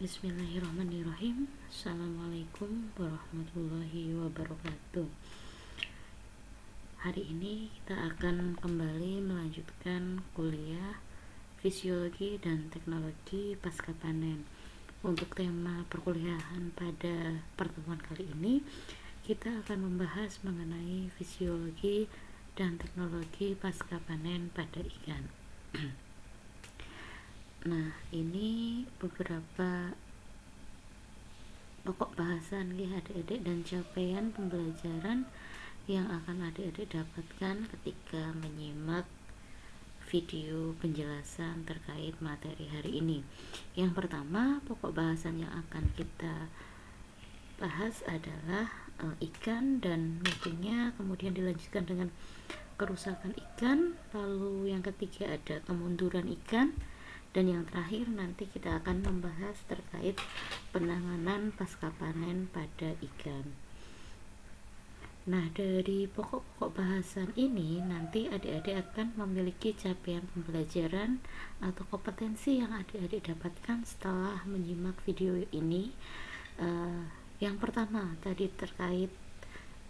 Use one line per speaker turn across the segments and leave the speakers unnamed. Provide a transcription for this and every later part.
Bismillahirrahmanirrahim. Assalamualaikum warahmatullahi wabarakatuh. Hari ini kita akan kembali melanjutkan kuliah Fisiologi dan Teknologi Pasca Panen. Untuk tema perkuliahan pada pertemuan kali ini, kita akan membahas mengenai fisiologi dan teknologi pasca panen pada ikan. Nah, ini beberapa pokok bahasan ya adik-adik dan capaian pembelajaran yang akan adik-adik dapatkan ketika menyimak video penjelasan terkait materi hari ini. Yang pertama, pokok bahasan yang akan kita bahas adalah ikan dan mutunya, kemudian dilanjutkan dengan kerusakan ikan, lalu yang ketiga ada kemunduran ikan, dan yang terakhir nanti kita akan membahas terkait penanganan pasca panen pada ikan. Nah, dari pokok-pokok bahasan ini nanti adik-adik akan memiliki capaian pembelajaran atau kompetensi yang adik-adik dapatkan setelah menyimak video ini. Yang pertama tadi terkait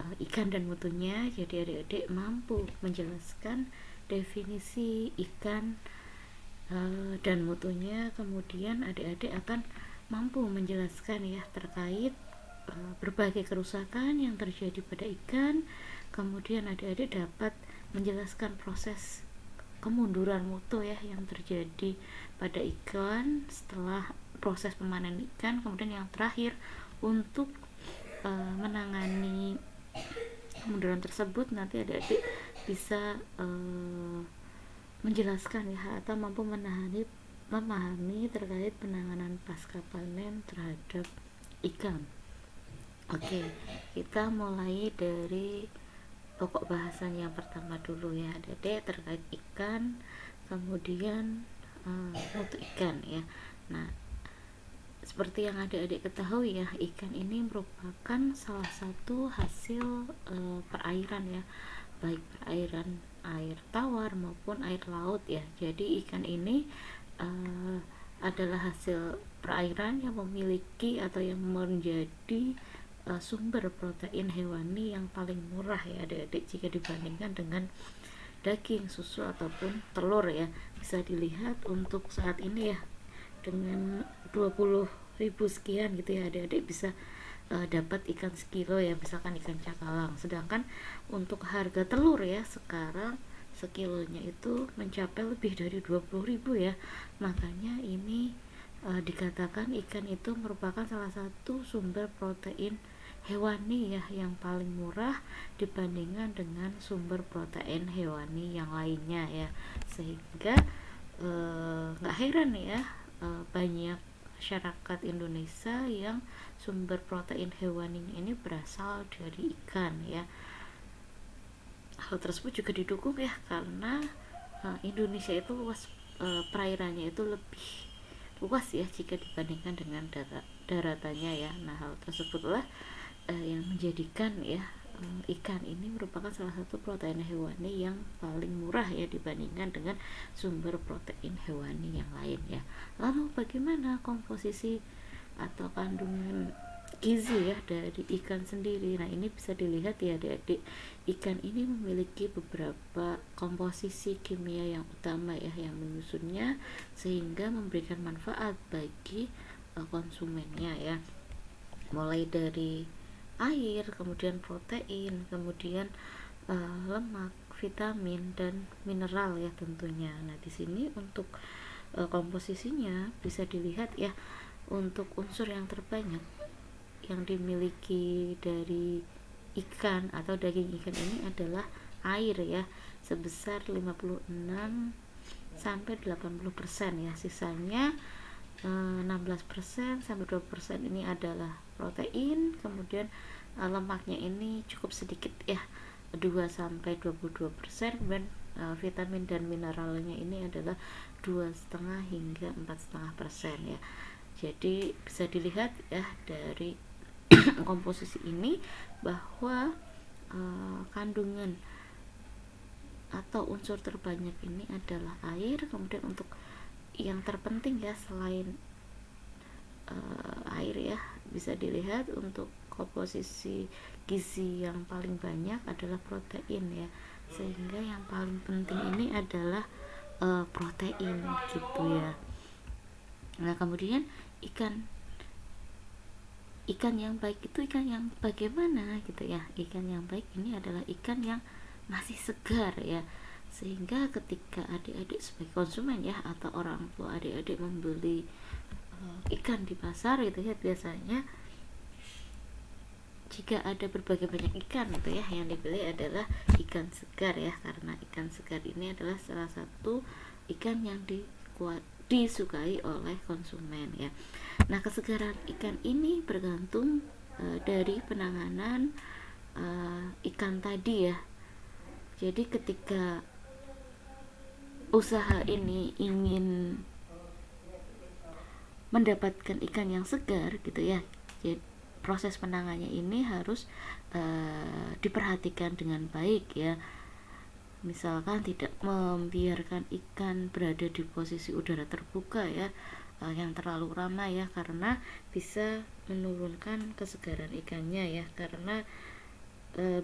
ikan dan mutunya, jadi adik-adik mampu menjelaskan definisi ikan dan mutunya. Kemudian adik-adik akan mampu menjelaskan ya terkait berbagai kerusakan yang terjadi pada ikan. Kemudian adik-adik dapat menjelaskan proses kemunduran mutu ya yang terjadi pada ikan setelah proses pemanen ikan. Kemudian yang terakhir, untuk menangani kemunduran tersebut nanti adik-adik bisa menjelaskan ya atau mampu memahami terkait penanganan pasca panen terhadap ikan. Oke, kita mulai dari pokok bahasan yang pertama dulu ya adik-adik terkait ikan, kemudian mutu ikan ya. Nah, seperti yang adik-adik ketahui ya, ikan ini merupakan salah satu hasil perairan ya, baik perairan air tawar maupun air laut ya. Jadi ikan ini adalah hasil perairan yang memiliki atau yang menjadi sumber protein hewani yang paling murah ya adik-adik jika dibandingkan dengan daging, susu ataupun telur ya. Bisa dilihat untuk saat ini ya, dengan 20.000 sekian gitu ya adik-adik bisa dapat ikan sekilo ya, misalkan ikan cakalang. Sedangkan untuk harga telur ya sekarang sekilonya itu mencapai lebih dari 20.000 ya. Makanya ini dikatakan ikan itu merupakan salah satu sumber protein hewani ya yang paling murah dibandingkan dengan sumber protein hewani yang lainnya ya. Sehingga nggak heran ya banyak masyarakat Indonesia yang sumber protein hewani ini berasal dari ikan ya. Hal tersebut juga didukung ya karena Indonesia itu luas, perairannya itu lebih luas ya jika dibandingkan dengan daratannya ya. Nah, hal tersebutlah yang menjadikan ya ikan ini merupakan salah satu protein hewani yang paling murah ya dibandingkan dengan sumber protein hewani yang lain ya. Lalu bagaimana komposisi atau kandungan gizi ya dari ikan sendiri? Nah, ini bisa dilihat ya adik-adik, ikan ini memiliki beberapa komposisi kimia yang utama ya yang menyusunnya sehingga memberikan manfaat bagi konsumennya ya, mulai dari air, kemudian protein, kemudian lemak, vitamin dan mineral ya tentunya. Nah, di sini untuk komposisinya bisa dilihat ya, untuk unsur yang terbanyak yang dimiliki dari ikan atau daging ikan ini adalah air ya, sebesar 56 sampai 80% ya. Sisanya 16% sampai 20% ini adalah protein, kemudian lemaknya ini cukup sedikit ya, 2 sampai 22%, dan vitamin dan mineralnya ini adalah 2,5 hingga 4,5% ya. Jadi bisa dilihat ya dari komposisi ini bahwa kandungan atau unsur terbanyak ini adalah air. Kemudian untuk yang terpenting ya selain air ya, bisa dilihat untuk komposisi gizi yang paling banyak adalah protein ya, sehingga yang paling penting ini adalah protein gitu ya. Nah kemudian ikan yang baik itu ikan yang bagaimana gitu ya. Ikan yang baik ini adalah ikan yang masih segar ya, sehingga ketika adik-adik sebagai konsumen ya, atau orang tua adik-adik membeli ikan di pasar gitu ya, biasanya jika ada berbagai banyak ikan gitu ya, yang dibeli adalah ikan segar ya, karena ikan segar ini adalah salah satu ikan yang disukai oleh konsumen ya. Nah kesegaran ikan ini bergantung dari penanganan ikan tadi ya. Jadi ketika usaha ini ingin mendapatkan ikan yang segar gitu ya, jadi proses penanganannya ini harus diperhatikan dengan baik ya. Misalkan tidak membiarkan ikan berada di posisi udara terbuka ya, yang terlalu ramai ya, karena bisa menurunkan kesegaran ikannya ya, karena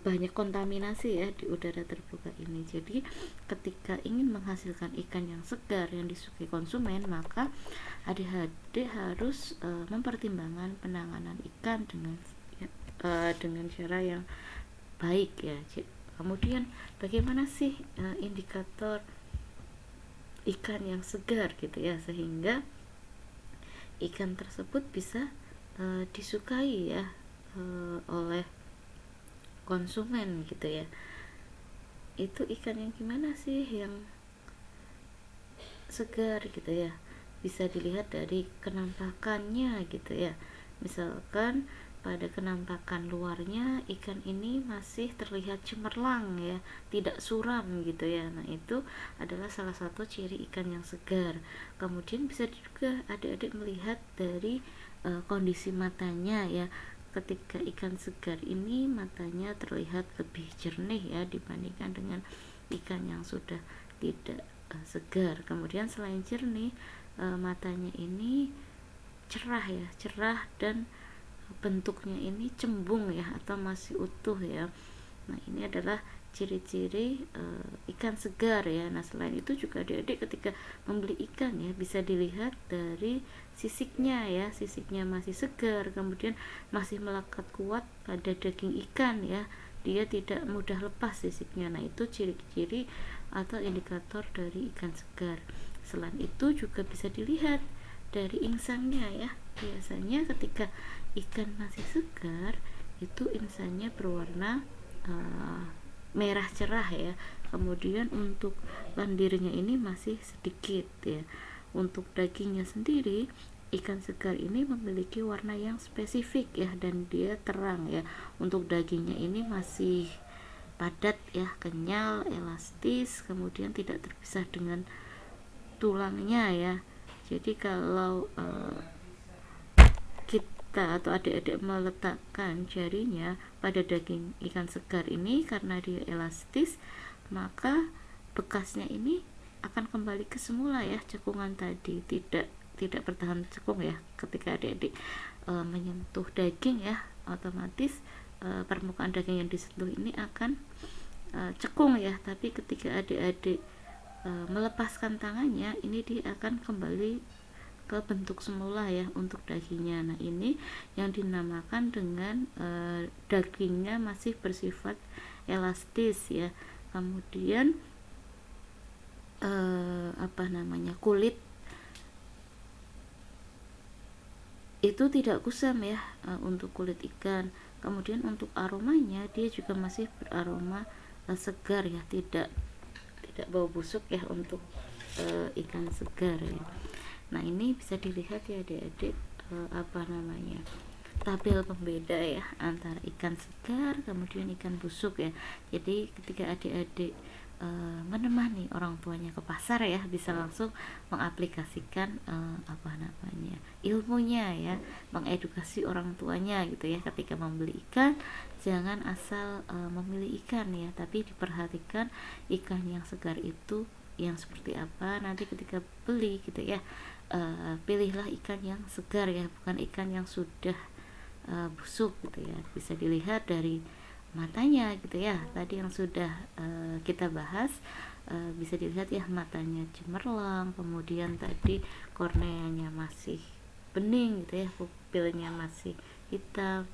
banyak kontaminasi ya di udara terbuka ini. Jadi ketika ingin menghasilkan ikan yang segar yang disukai konsumen, maka adik-adik harus mempertimbangkan penanganan ikan dengan cara yang baik ya. Kemudian bagaimana sih indikator ikan yang segar gitu ya, sehingga ikan tersebut bisa disukai ya oleh konsumen gitu ya. Itu ikan yang gimana sih yang segar gitu ya, bisa dilihat dari kenampakannya gitu ya. Misalkan pada kenampakan luarnya ikan ini masih terlihat cemerlang ya, tidak suram gitu ya. Nah itu adalah salah satu ciri ikan yang segar. Kemudian bisa juga adik-adik melihat dari kondisi matanya ya. Ketika ikan segar ini matanya terlihat lebih jernih ya, dibandingkan dengan ikan yang sudah tidak segar. Kemudian selain jernih, matanya ini cerah ya, cerah dan bentuknya ini cembung ya, atau masih utuh ya. Nah ini adalah ciri-ciri ikan segar ya. Nah selain itu juga adik-adik ketika membeli ikan ya, bisa dilihat dari sisiknya ya, sisiknya masih segar, kemudian masih melekat kuat pada daging ikan ya, dia tidak mudah lepas sisiknya. Nah itu ciri-ciri atau indikator dari ikan segar. Selain itu juga bisa dilihat dari insangnya ya. Biasanya ketika ikan masih segar itu insangnya berwarna merah cerah ya. Kemudian untuk lendirnya ini masih sedikit ya. Untuk dagingnya sendiri, ikan segar ini memiliki warna yang spesifik ya, dan dia terang ya. Untuk dagingnya ini masih padat ya, kenyal, elastis, kemudian tidak terpisah dengan tulangnya ya. Jadi kalau kita atau adik-adik meletakkan jarinya pada daging ikan segar ini, karena dia elastis, maka bekasnya ini akan kembali ke semula ya, cekungan tadi tidak bertahan cekung ya. Ketika adik-adik menyentuh daging ya, otomatis permukaan daging yang disentuh ini akan cekung ya. Tapi ketika adik-adik melepaskan tangannya, ini dia akan kembali ke bentuk semula ya untuk dagingnya. Nah ini yang dinamakan dengan dagingnya masih bersifat elastis ya. Kemudian kulit itu tidak kusam ya untuk kulit ikan. Kemudian untuk aromanya dia juga masih beraroma segar ya, tidak bau busuk ya untuk ikan segar ya. Nah ini bisa dilihat ya adik-adik tabel pembeda ya antara ikan segar kemudian ikan busuk ya. Jadi ketika adik-adik menemani orang tuanya ke pasar ya, bisa langsung mengaplikasikan ilmunya ya, mengedukasi orang tuanya gitu ya. Ketika membeli ikan, jangan asal memilih ikan ya, tapi diperhatikan ikan yang segar itu yang seperti apa. Nanti ketika beli gitu ya, pilihlah ikan yang segar ya, bukan ikan yang sudah busuk gitu ya. Bisa dilihat dari matanya gitu ya, tadi yang sudah kita bahas. Bisa dilihat ya, matanya cemerlang, kemudian tadi korneanya masih bening gitu ya, pupilnya masih hitam,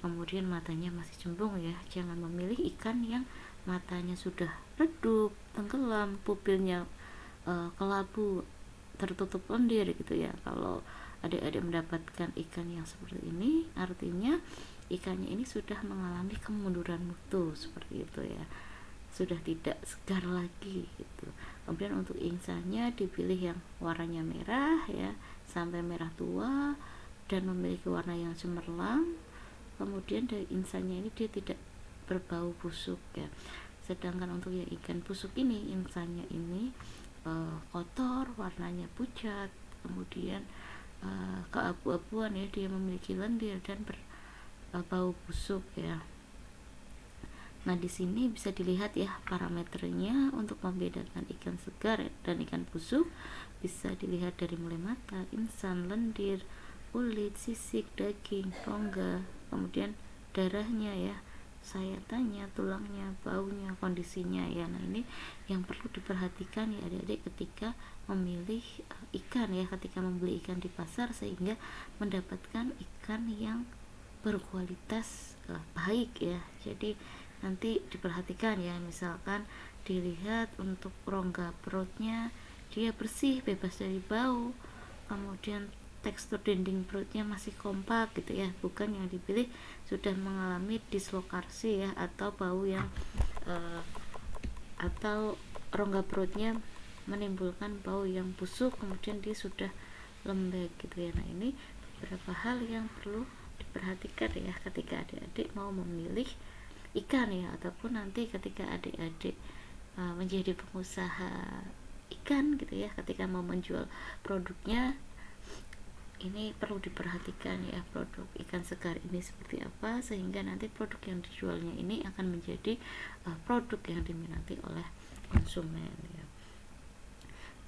kemudian matanya masih cembung ya. Jangan memilih ikan yang matanya sudah redup, tenggelam, pupilnya kelabu, tertutup lendir gitu ya. Kalau adik-adik mendapatkan ikan yang seperti ini, artinya ikannya ini sudah mengalami kemunduran mutu seperti itu ya, sudah tidak segar lagi gitu. Kemudian untuk insangnya dipilih yang warnanya merah ya, sampai merah tua dan memiliki warna yang cemerlang. Kemudian dari insangnya ini dia tidak berbau busuk ya. Sedangkan untuk yang ikan busuk ini, insangnya ini kotor, warnanya pucat, kemudian keabu-abuan ya, dia memiliki lendir dan berbau busuk ya. Nah, di sini bisa dilihat ya parameternya untuk membedakan ikan segar dan ikan busuk. Bisa dilihat dari mulai mata, insang, lendir, kulit, sisik, daging, rongga, kemudian darahnya ya, sayatannya, tulangnya, baunya, kondisinya ya. Nah, ini yang perlu diperhatikan ya adik-adik ketika memilih ikan ya, ketika membeli ikan di pasar, sehingga mendapatkan ikan yang berkualitas baik ya. Jadi nanti diperhatikan ya, misalkan dilihat untuk rongga perutnya dia bersih, bebas dari bau, kemudian tekstur dinding perutnya masih kompak gitu ya, bukan yang dipilih sudah mengalami dislokasi ya, atau bau yang atau rongga perutnya menimbulkan bau yang busuk, kemudian dia sudah lembek gitu ya. Nah, ini beberapa hal yang perlu diperhatikan ya ketika adik-adik mau memilih ikan ya, ataupun nanti ketika adik-adik menjadi pengusaha ikan gitu ya, ketika mau menjual produknya, ini perlu diperhatikan ya, produk ikan segar ini seperti apa, sehingga nanti produk yang dijualnya ini akan menjadi produk yang diminati oleh konsumen ya.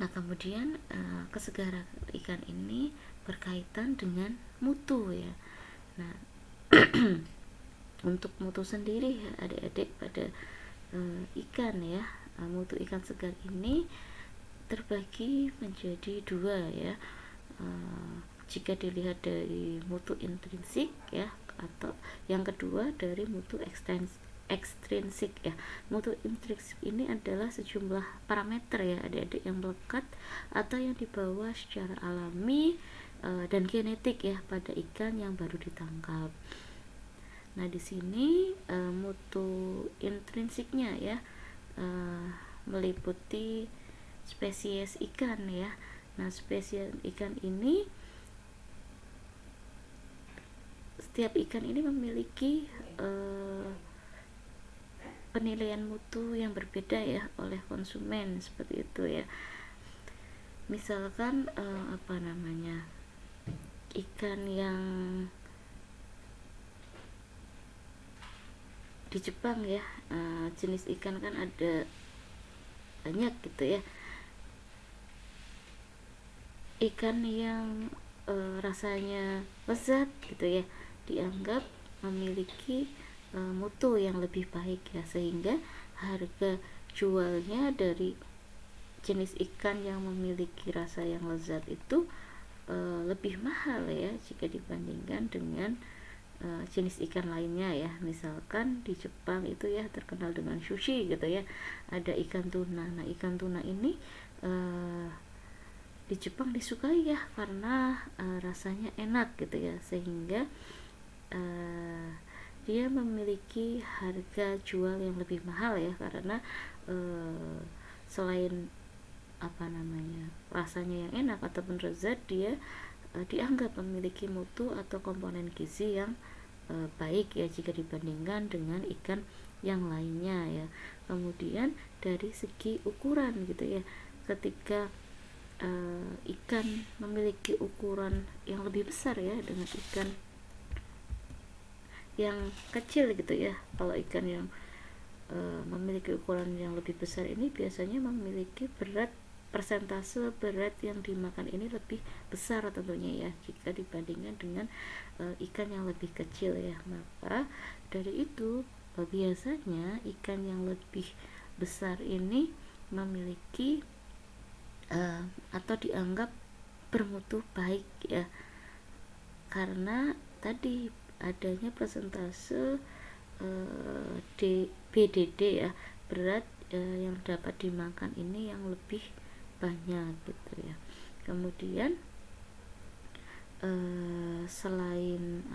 Nah, kemudian kesegaran ikan ini berkaitan dengan mutu ya. Nah, untuk mutu sendiri ya adik-adik pada ikan ya, mutu ikan segar ini terbagi menjadi dua ya. Jika dilihat dari mutu intrinsik ya, atau yang kedua dari mutu ekstrinsik ya. Mutu intrinsik ini adalah sejumlah parameter ya adik-adik yang melekat atau yang dibawa secara alami dan genetik ya pada ikan yang baru ditangkap. Nah, di sini mutu intrinsiknya ya meliputi spesies ikan ya. Nah, spesies ikan ini, setiap ikan ini memiliki penilaian mutu yang berbeda ya oleh konsumen seperti itu ya. Misalkan ikan yang di Jepang ya, jenis ikan kan ada banyak gitu ya. Ikan yang rasanya lezat gitu ya, dianggap memiliki mutu yang lebih baik ya, sehingga harga jualnya dari jenis ikan yang memiliki rasa yang lezat itu lebih mahal ya jika dibandingkan dengan jenis ikan lainnya ya. Misalkan di Jepang itu ya terkenal dengan sushi gitu ya, ada ikan tuna. Nah, ikan tuna ini di Jepang disukai ya karena rasanya enak gitu ya, sehingga dia memiliki harga jual yang lebih mahal ya, karena selain rasanya yang enak ataupun lezat, dia dianggap memiliki mutu atau komponen gizi yang baik ya jika dibandingkan dengan ikan yang lainnya ya. Kemudian dari segi ukuran gitu ya, ketika ikan memiliki ukuran yang lebih besar ya dengan ikan yang kecil gitu ya. Kalau ikan yang memiliki ukuran yang lebih besar ini biasanya memiliki berat persentase berat yang dimakan ini lebih besar tentunya ya jika dibandingkan dengan ikan yang lebih kecil ya. Maka dari itu biasanya ikan yang lebih besar ini memiliki atau dianggap bermutu baik ya, karena tadi adanya persentase BDD ya, berat yang dapat dimakan ini yang lebih banyak gitu ya. Kemudian selain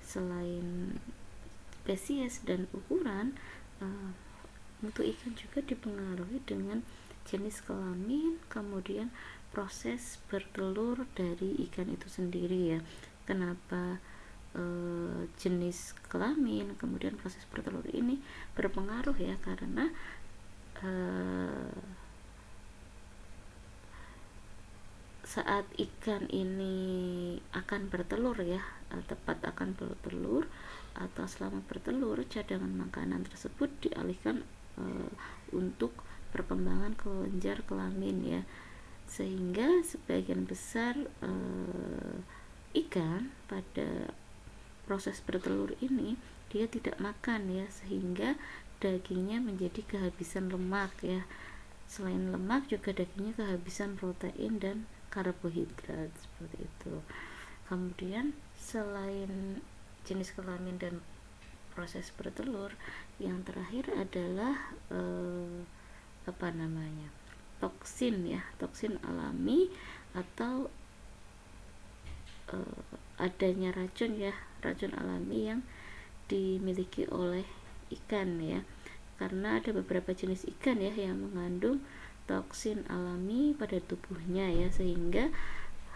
selain spesies dan ukuran, mutu ikan juga dipengaruhi dengan jenis kelamin, kemudian proses bertelur dari ikan itu sendiri ya. Kenapa jenis kelamin kemudian proses bertelur ini berpengaruh ya, karena saat ikan ini akan bertelur ya, tepat akan bertelur atau selama bertelur, cadangan makanan tersebut dialihkan untuk perkembangan kelenjar kelamin ya, sehingga sebagian besar ikan pada proses bertelur ini dia tidak makan ya, sehingga dagingnya menjadi kehabisan lemak ya. Selain lemak juga dagingnya kehabisan protein dan karbohidrat seperti itu. Kemudian selain jenis kelamin dan proses bertelur, yang terakhir adalah toksin ya, toksin alami atau adanya racun ya, racun alami yang dimiliki oleh ikan ya, karena ada beberapa jenis ikan ya yang mengandung toksin alami pada tubuhnya ya, sehingga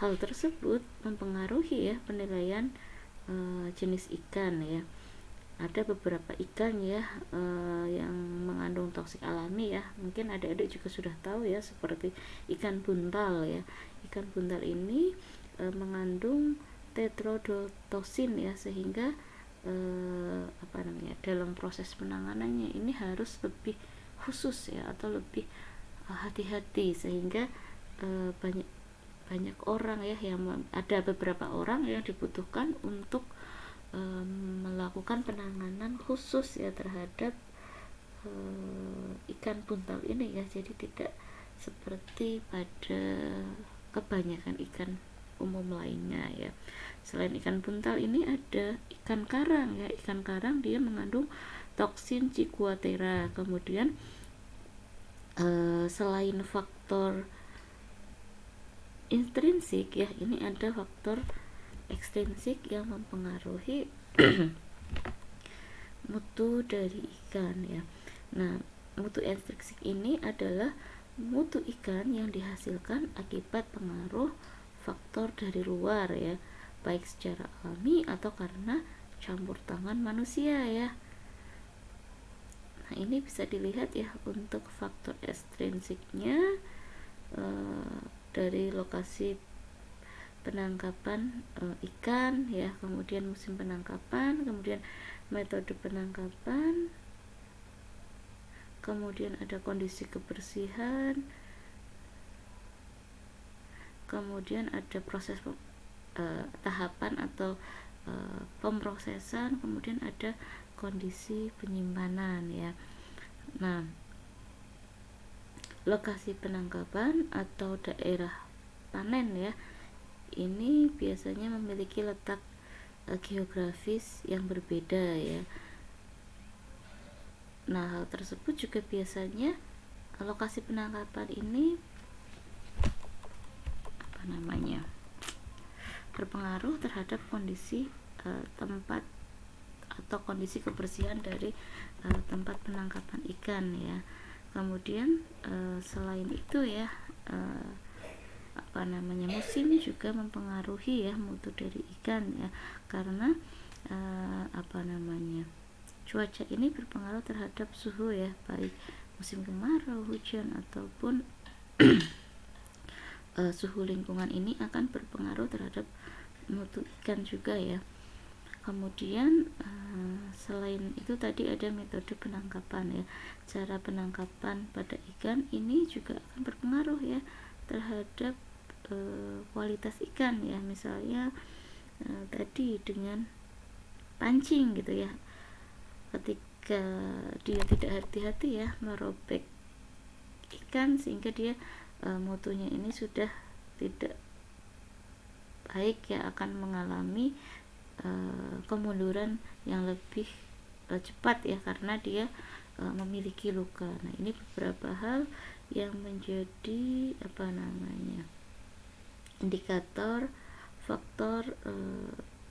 hal tersebut mempengaruhi ya penilaian jenis ikan ya. Ada beberapa ikan ya yang mengandung toksik alami ya, mungkin adik-adik juga sudah tahu ya, seperti ikan buntal ya. Ikan buntal ini mengandung tetrodotoxin ya, sehingga dalam proses penanganannya ini harus lebih khusus ya, atau lebih hati-hati, sehingga banyak orang ya, yang ada beberapa orang yang dibutuhkan untuk melakukan penanganan khusus ya terhadap ikan buntal ini ya. Jadi tidak seperti pada kebanyakan ikan umum lainnya ya. Selain ikan buntal ini ada ikan karang ya. Ikan karang dia mengandung toksin ciguatera. Kemudian selain faktor intrinsik ya, ini ada faktor ekstrinsik yang mempengaruhi mutu dari ikan ya. Nah, mutu ekstrinsik ini adalah mutu ikan yang dihasilkan akibat pengaruh faktor dari luar ya, baik secara alami atau karena campur tangan manusia ya. Nah, ini bisa dilihat ya untuk faktor ekstrinsiknya dari lokasi penangkapan ikan ya, kemudian musim penangkapan, kemudian metode penangkapan, kemudian ada kondisi kebersihan, kemudian ada proses tahapan atau pemrosesan, kemudian ada kondisi penyimpanan ya. Nah, lokasi penangkapan atau daerah panen ya, ini biasanya memiliki letak geografis yang berbeda ya. Nah, hal tersebut juga biasanya lokasi penangkapan ini berpengaruh terhadap kondisi tempat atau kondisi kebersihan dari tempat penangkapan ikan ya. Kemudian selain itu ya, musim juga mempengaruhi ya mutu dari ikan ya, karena cuaca ini berpengaruh terhadap suhu ya, baik musim kemarau, hujan ataupun suhu lingkungan ini akan berpengaruh terhadap mutu ikan juga ya. Kemudian selain itu tadi ada metode penangkapan ya. Cara penangkapan pada ikan ini juga akan berpengaruh ya terhadap kualitas ikan ya. Misalnya tadi dengan pancing gitu ya, ketika dia tidak hati-hati ya merobek ikan sehingga dia mutunya ini sudah tidak baik ya, akan mengalami kemunduran yang lebih cepat ya karena dia memiliki luka. Nah, ini beberapa hal yang menjadi indikator faktor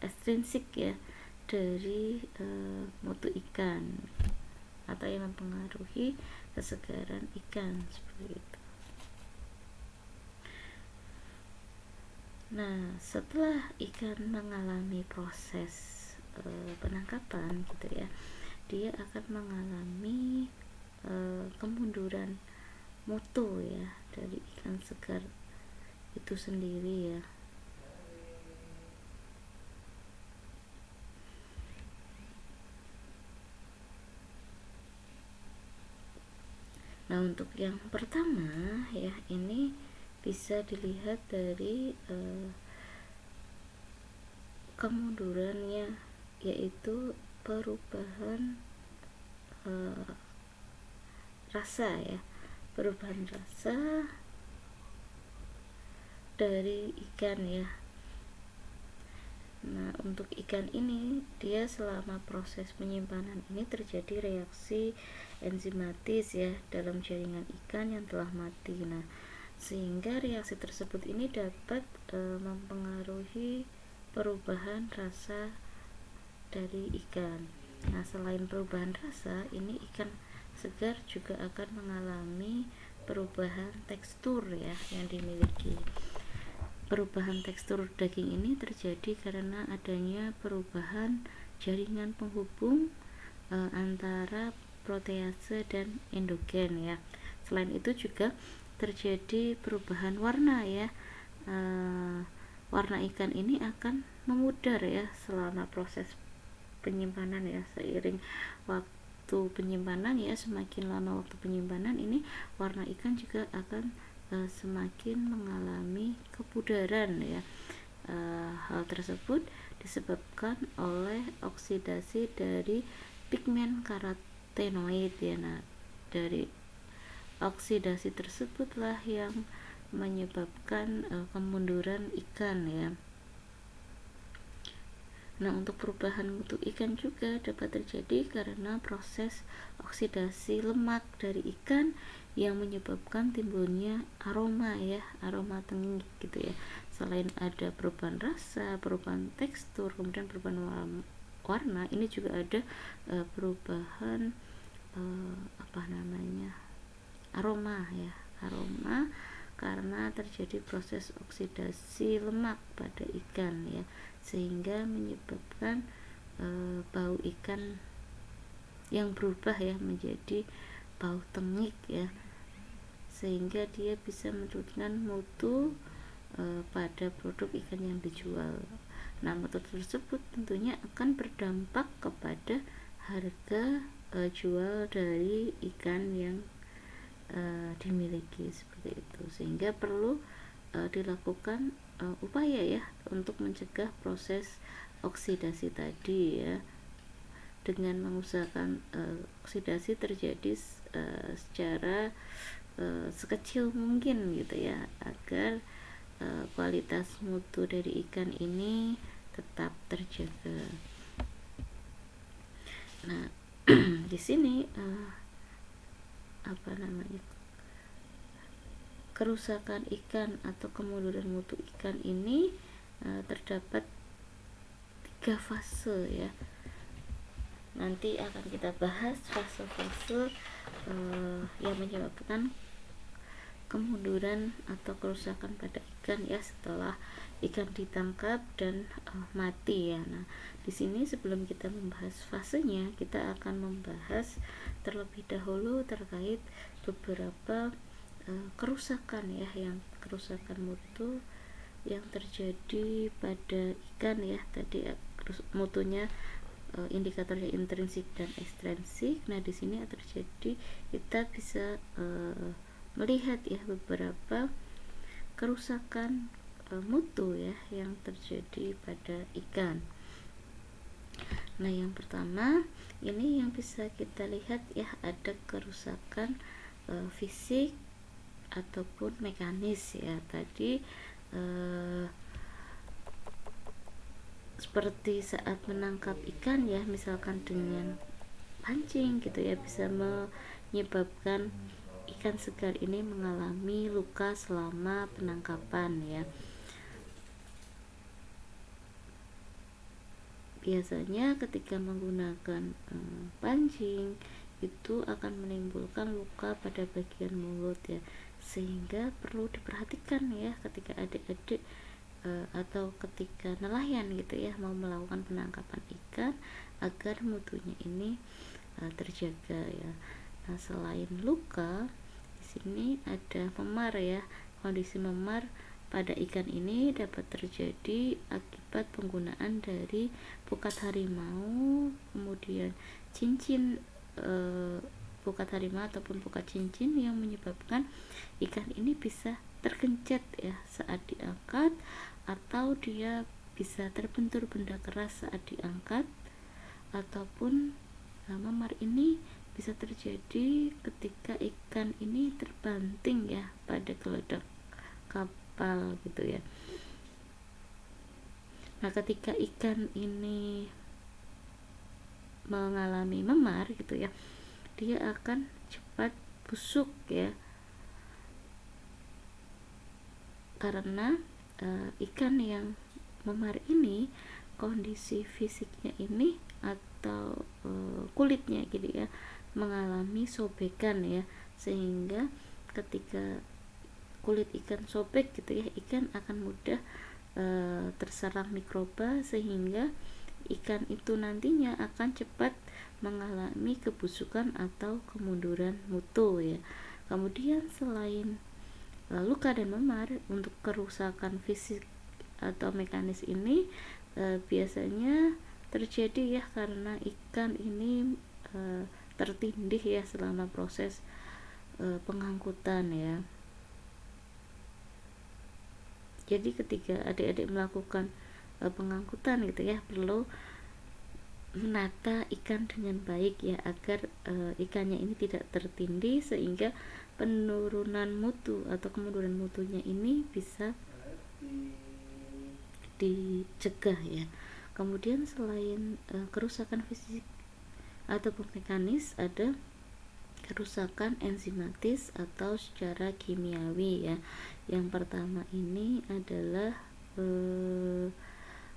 ekstrinsik ya dari mutu ikan atau yang mempengaruhi kesegaran ikan seperti itu. Nah, setelah ikan mengalami proses penangkapan gitu ya, dia akan mengalami kemunduran mutu ya dari ikan segar itu sendiri ya. Nah, untuk yang pertama ya, ini bisa dilihat dari kemundurannya, yaitu perubahan rasa ya, perubahan rasa dari ikan ya. Nah, untuk ikan ini dia selama proses penyimpanan ini terjadi reaksi enzimatis ya dalam jaringan ikan yang telah mati. Nah, sehingga reaksi tersebut ini dapat mempengaruhi perubahan rasa dari ikan. Nah, selain perubahan rasa, ini ikan segar juga akan mengalami perubahan tekstur ya yang dimiliki. Perubahan tekstur daging ini terjadi karena adanya perubahan jaringan penghubung antara protease dan endogen ya. Selain itu juga terjadi perubahan warna ya. Warna ikan ini akan memudar ya selama proses penyimpanan ya. Seiring waktu penyimpanan ya, semakin lama waktu penyimpanan ini warna ikan juga akan semakin mengalami kepudaran ya. Hal tersebut disebabkan oleh oksidasi dari pigmen karotenoid ya. Nah, dari oksidasi tersebutlah yang menyebabkan kemunduran ikan ya. Nah, untuk perubahan mutu ikan juga dapat terjadi karena proses oksidasi lemak dari ikan yang menyebabkan timbulnya aroma ya, aroma tengik gitu ya. Selain ada perubahan rasa, perubahan tekstur, kemudian perubahan warna, ini juga ada perubahan aroma ya, aroma karena terjadi proses oksidasi lemak pada ikan ya, sehingga menyebabkan bau ikan yang berubah ya menjadi bau tengik ya, sehingga dia bisa menurunkan mutu pada produk ikan yang dijual. Nah, mutu tersebut tentunya akan berdampak kepada harga jual dari ikan yang dimiliki seperti itu, sehingga perlu dilakukan upaya ya untuk mencegah proses oksidasi tadi ya, dengan mengusahakan oksidasi terjadi secara sekecil mungkin gitu ya, agar kualitas mutu dari ikan ini tetap terjaga. Nah, di sini kerusakan ikan atau kemunduran mutu ikan ini terdapat 3 fase ya. Nanti akan kita bahas fase-fase yang menyebabkan kemunduran atau kerusakan pada ikan ya setelah ikan ditangkap dan mati ya. Nah, di sini sebelum kita membahas fasenya, kita akan membahas terlebih dahulu terkait beberapa kerusakan ya, yang kerusakan mutu yang terjadi pada ikan ya. Tadi mutunya indikatornya intrinsik dan ekstrinsik. Nah di sini terjadi kita bisa melihat ya beberapa kerusakan mutu ya yang terjadi pada ikan. Nah yang pertama ini yang bisa kita lihat ya, ada kerusakan fisik ataupun mekanis ya. Tadi seperti saat menangkap ikan ya, misalkan dengan pancing gitu ya, bisa menyebabkan ikan segar ini mengalami luka selama penangkapan ya. Biasanya ketika menggunakan pancing itu akan menimbulkan luka pada bagian mulut ya, sehingga perlu diperhatikan ya ketika adik-adik atau ketika nelayan gitu ya mau melakukan penangkapan ikan agar mutunya ini terjaga ya. Nah selain luka, di sini ada memar ya. Kondisi memar pada ikan ini dapat terjadi akibat penggunaan dari pukat harimau, kemudian cincin pukat harimau ataupun pukat cincin yang menyebabkan ikan ini bisa tergencet ya saat diangkat, atau dia bisa terbentur benda keras saat diangkat, ataupun memar ini bisa terjadi ketika ikan ini terbanting ya pada geladak kapal gitu ya. Nah ketika ikan ini mengalami memar gitu ya, dia akan cepat busuk ya, karena ikan yang memar ini kondisi fisiknya ini atau kulitnya gitu ya mengalami sobekan ya, sehingga ketika kulit ikan sobek gitu ya, ikan akan mudah terserang mikroba, sehingga ikan itu nantinya akan cepat mengalami kebusukan atau kemunduran mutu ya. Kemudian selain luka dan memar, untuk kerusakan fisik atau mekanis ini biasanya terjadi ya karena ikan ini tertindih ya selama proses pengangkutan ya. Jadi ketika adik-adik melakukan pengangkutan gitu ya, perlu menata ikan dengan baik ya, agar ikannya ini tidak tertindih, sehingga penurunan mutu atau kemunduran mutunya ini bisa dicegah ya. Kemudian selain kerusakan fisik ataupun mekanis, ada kerusakan enzimatis atau secara kimiawi ya. Yang pertama ini adalah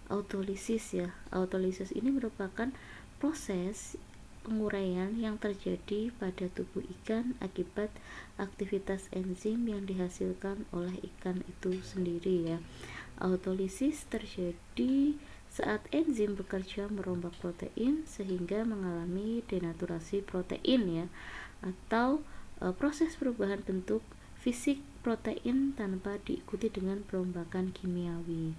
autolisis ya. Autolisis ini merupakan proses penguraian yang terjadi pada tubuh ikan akibat aktivitas enzim yang dihasilkan oleh ikan itu sendiri ya. Autolisis terjadi saat enzim bekerja merombak protein sehingga mengalami denaturasi protein ya, atau proses perubahan bentuk fisik protein tanpa diikuti dengan perombakan kimiawi.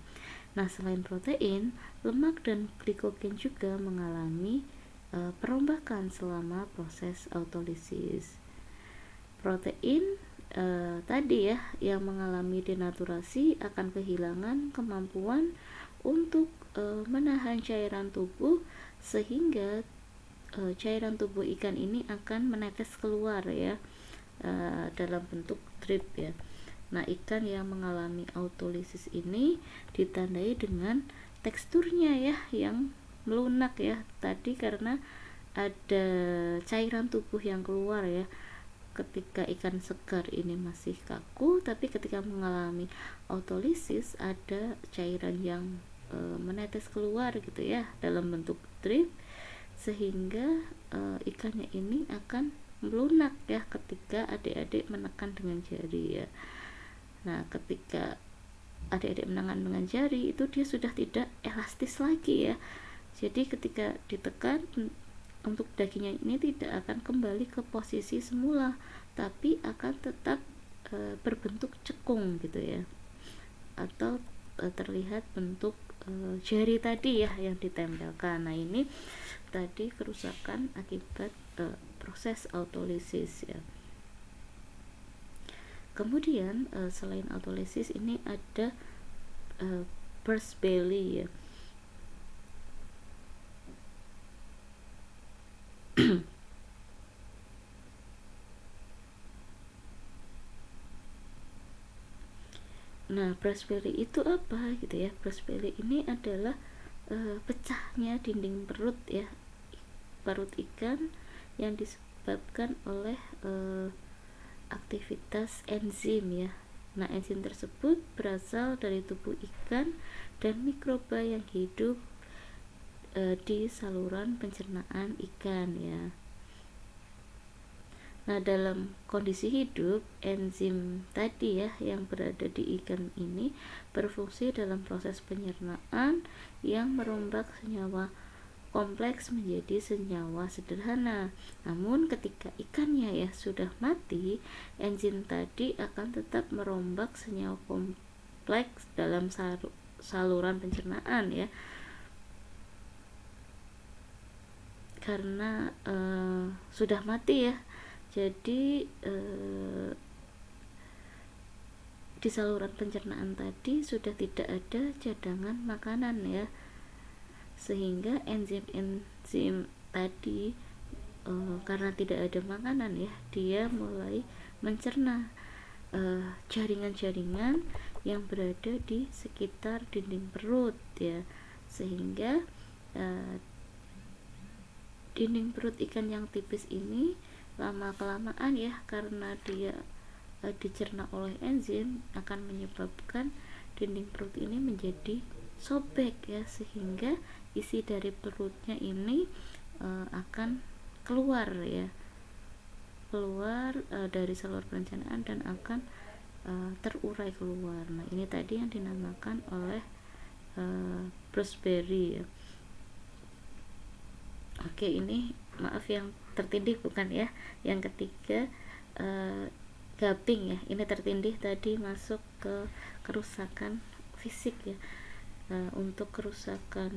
Nah selain protein, lemak dan glikogen juga mengalami perombakan selama proses autolisis. Protein tadi ya yang mengalami denaturasi akan kehilangan kemampuan untuk menahan cairan tubuh, sehingga cairan tubuh ikan ini akan menetes keluar ya dalam bentuk drip ya. Nah ikan yang mengalami autolisis ini ditandai dengan teksturnya ya yang melunak ya, tadi karena ada cairan tubuh yang keluar ya. Ketika ikan segar ini masih kaku, tapi ketika mengalami autolisis ada cairan yang menetes keluar gitu ya dalam bentuk drip, sehingga ikannya ini akan melunak ya ketika adik-adik menekan dengan jari ya. Nah ketika adik-adik menekan dengan jari itu dia sudah tidak elastis lagi ya, jadi ketika ditekan untuk dagingnya ini tidak akan kembali ke posisi semula, tapi akan tetap berbentuk cekung gitu ya, atau terlihat bentuk jari tadi ya yang ditempelkan. Nah, ini tadi kerusakan akibat proses autolisis ya. Kemudian selain autolisis ini ada burst belly ya. Nah, burst belly itu apa gitu ya? Burst belly ini adalah pecahnya dinding perut ya, perut ikan yang disebabkan oleh aktivitas enzim ya. Nah, enzim tersebut berasal dari tubuh ikan dan mikroba yang hidup di saluran pencernaan ikan ya. Nah, dalam kondisi hidup, enzim tadi ya yang berada di ikan ini berfungsi dalam proses penyernaan yang merombak senyawa kompleks menjadi senyawa sederhana. Namun ketika ikannya ya sudah mati, enzim tadi akan tetap merombak senyawa kompleks dalam saluran pencernaan ya. Karena sudah mati ya. Jadi di saluran pencernaan tadi sudah tidak ada cadangan makanan ya, sehingga enzim tadi karena tidak ada makanan ya, dia mulai mencerna jaringan-jaringan yang berada di sekitar dinding perut ya, sehingga dinding perut ikan yang tipis ini lama-kelamaan ya, karena dia dicerna oleh enzim, akan menyebabkan dinding perut ini menjadi sobek ya, sehingga isi dari perutnya ini akan keluar ya, keluar dari saluran pencernaan dan akan terurai keluar. Nah, ini tadi yang dinamakan oleh burst belly ya. Oke, ini maaf yang tertindih bukan ya. Yang ketiga gaping ya. Ini tertindih tadi masuk ke kerusakan fisik ya. Untuk kerusakan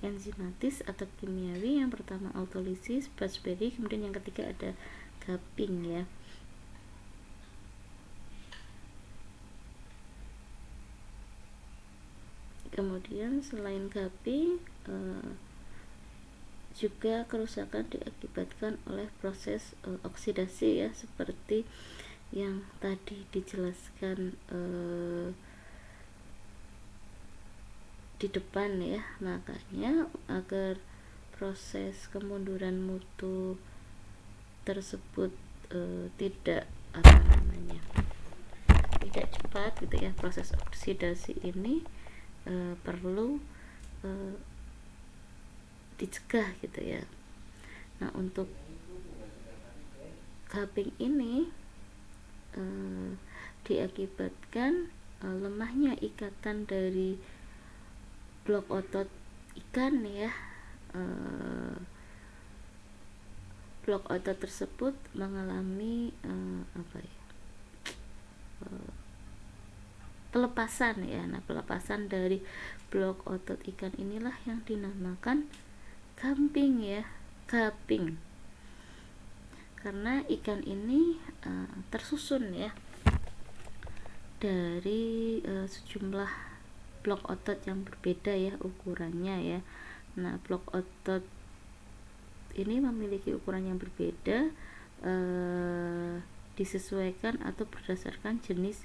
enzimatis atau kimiawi, yang pertama autolisis, burst belly, kemudian yang ketiga ada gaping ya. Kemudian selain gaping juga kerusakan diakibatkan oleh proses oksidasi ya, seperti yang tadi dijelaskan di depan ya. Makanya agar proses kemunduran mutu tersebut tidak tidak cepat gitu ya, proses oksidasi ini perlu dicegah gitu ya. Nah, untuk gaping ini diakibatkan lemahnya ikatan dari blok otot ikan ya. Blok otot tersebut mengalami pelepasan ya. Nah, pelepasan dari blok otot ikan inilah yang dinamakan gaping ya, gaping. Karena ikan ini tersusun ya dari sejumlah blok otot yang berbeda ya ukurannya ya. Nah, blok otot ini memiliki ukuran yang berbeda disesuaikan atau berdasarkan jenis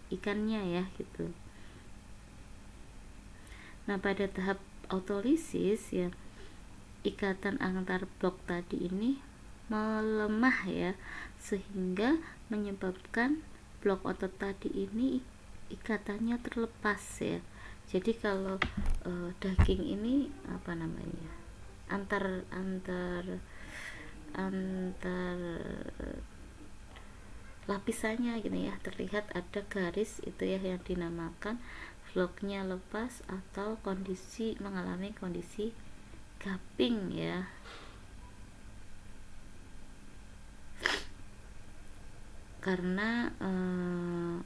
ikannya ya gitu. Nah, pada tahap autolisis ya, ikatan antar blok tadi ini melemah ya, sehingga menyebabkan blok otot tadi ini ikatannya terlepas ya. Jadi kalau daging ini antar lapisannya gitu ya, terlihat ada garis itu ya, yang dinamakan bloknya lepas atau mengalami kondisi gaping ya. Karena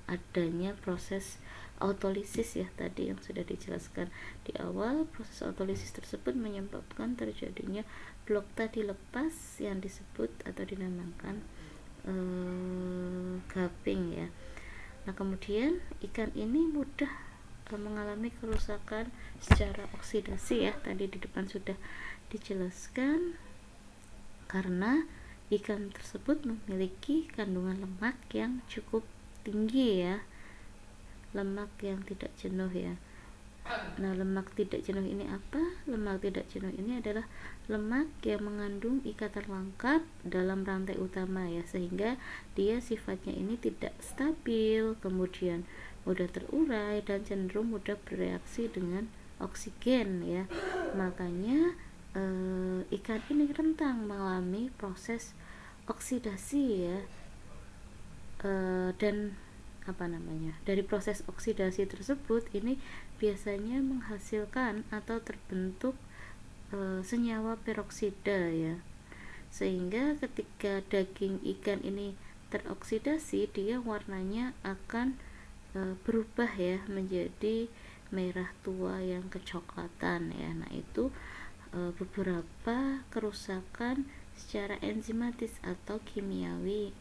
adanya proses autolisis ya, tadi yang sudah dijelaskan di awal. Proses autolisis tersebut menyebabkan terjadinya blok tadi lepas yang disebut atau dinamakan gaping ya. Nah, kemudian ikan ini mudah mengalami kerusakan secara oksidasi ya, tadi di depan sudah dijelaskan, karena ikan tersebut memiliki kandungan lemak yang cukup tinggi ya, lemak yang tidak jenuh ya. Nah, lemak tidak jenuh ini apa? Lemak tidak jenuh ini adalah lemak yang mengandung ikatan lengkap dalam rantai utama ya, sehingga dia sifatnya ini tidak stabil, kemudian mudah terurai dan cenderung mudah bereaksi dengan oksigen ya. Makanya ikan ini rentan mengalami proses oksidasi ya, dan dari proses oksidasi tersebut ini biasanya menghasilkan atau terbentuk senyawa peroksida ya, sehingga ketika daging ikan ini teroksidasi, dia warnanya akan berubah ya menjadi merah tua yang kecoklatan ya. Nah, itu beberapa kerusakan secara enzimatis atau kimiawi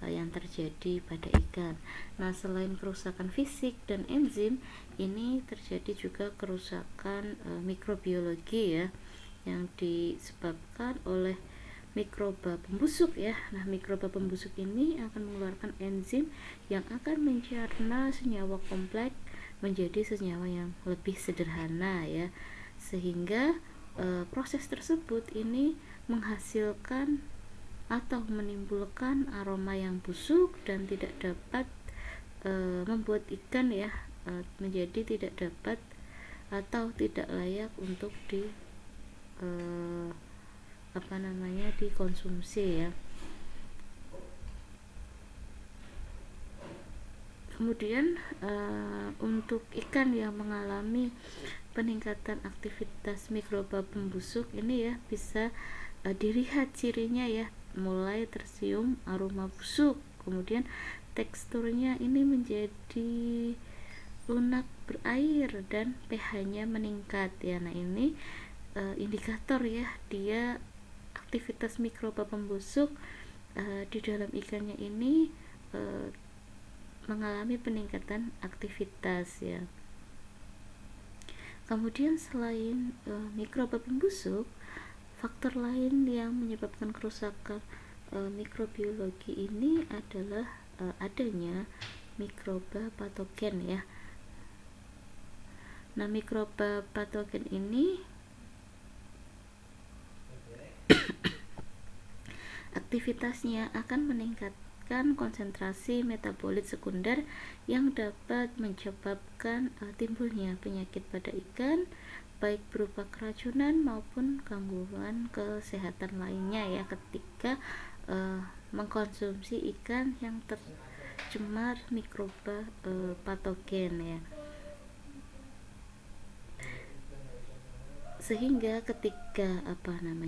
yang terjadi pada ikan. Nah, selain kerusakan fisik dan enzim, ini terjadi juga kerusakan mikrobiologi ya, yang disebabkan oleh mikroba pembusuk ya. Nah, mikroba pembusuk ini akan mengeluarkan enzim yang akan mencerna senyawa kompleks menjadi senyawa yang lebih sederhana ya, sehingga proses tersebut ini menghasilkan atau menimbulkan aroma yang busuk dan tidak dapat membuat ikan ya menjadi tidak dapat atau tidak layak untuk dikonsumsi ya. Kemudian untuk ikan yang mengalami peningkatan aktivitas mikroba pembusuk ini ya, bisa dilihat cirinya ya, mulai tercium aroma busuk, kemudian teksturnya ini menjadi lunak berair dan pH-nya meningkat ya. Nah, ini indikator ya, dia aktivitas mikroba pembusuk di dalam ikannya ini mengalami peningkatan aktivitas ya. Kemudian selain mikroba pembusuk, faktor lain yang menyebabkan kerusakan mikrobiologi ini adalah adanya mikroba patogen ya. Nah, mikroba patogen ini aktivitasnya akan meningkatkan konsentrasi metabolit sekunder yang dapat menyebabkan timbulnya penyakit pada ikan, baik berupa keracunan maupun gangguan kesehatan lainnya ya, ketika mengkonsumsi ikan yang tercemar mikroba patogen ya. Sehingga ketika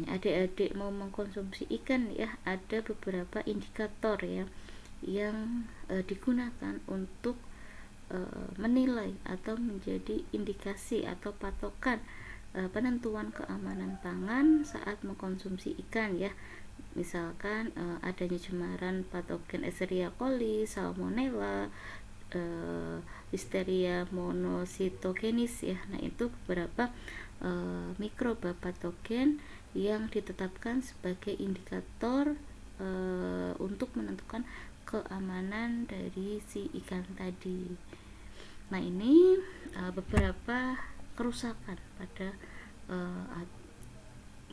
adik-adik mau mengkonsumsi ikan ya, ada beberapa indikator ya yang digunakan untuk menilai atau menjadi indikasi atau patokan penentuan keamanan pangan saat mengkonsumsi ikan ya. Misalkan adanya cemaran patogen Escherichia coli, Salmonella, Listeria monocytogenes ya. Nah, itu beberapa mikroba patogen yang ditetapkan sebagai indikator untuk menentukan keamanan dari si ikan tadi. Nah, ini beberapa kerusakan pada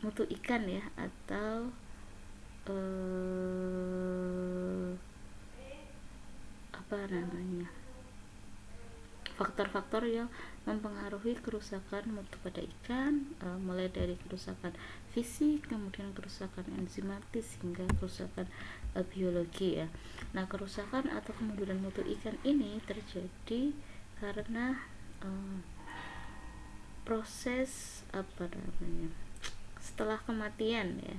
mutu ikan ya, atau faktor-faktor yang mempengaruhi kerusakan mutu pada ikan, mulai dari kerusakan fisik, kemudian kerusakan enzimatis, hingga kerusakan biologi ya. Nah, kerusakan atau kemunduran mutu ikan ini terjadi karena proses setelah kematian ya.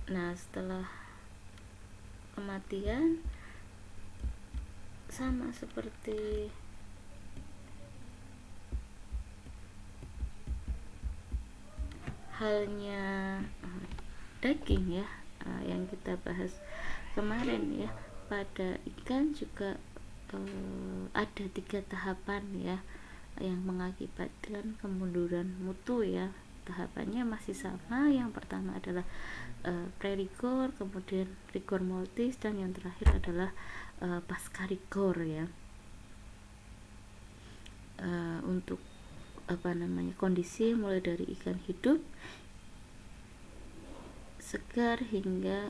Nah, setelah kematian sama seperti halnya daging ya, yang kita bahas kemarin ya, pada ikan juga ada 3 tahapan ya yang mengakibatkan kemunduran mutu ya. Tahapannya masih sama, yang pertama adalah pre-rigor, kemudian rigor mortis, dan yang terakhir adalah pasca rigor ya. Untuk kondisi mulai dari ikan hidup, segar, hingga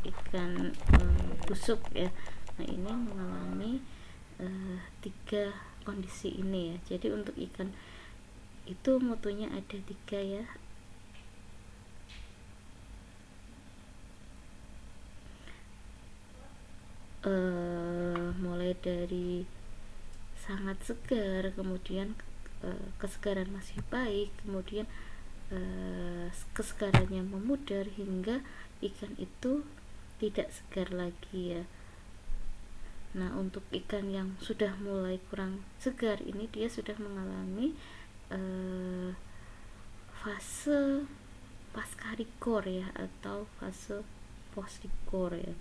ikan busuk ya. Nah, ini mengalami 3 kondisi ini ya. Jadi untuk ikan itu mutunya ada 3 ya. Mulai dari sangat segar, kemudian kesegaran masih baik, kemudian kesegarannya memudar, hingga ikan itu tidak segar lagi ya. Nah, untuk ikan yang sudah mulai kurang segar ini, dia sudah mengalami fase pasca rigor ya, atau fase post rigor ya.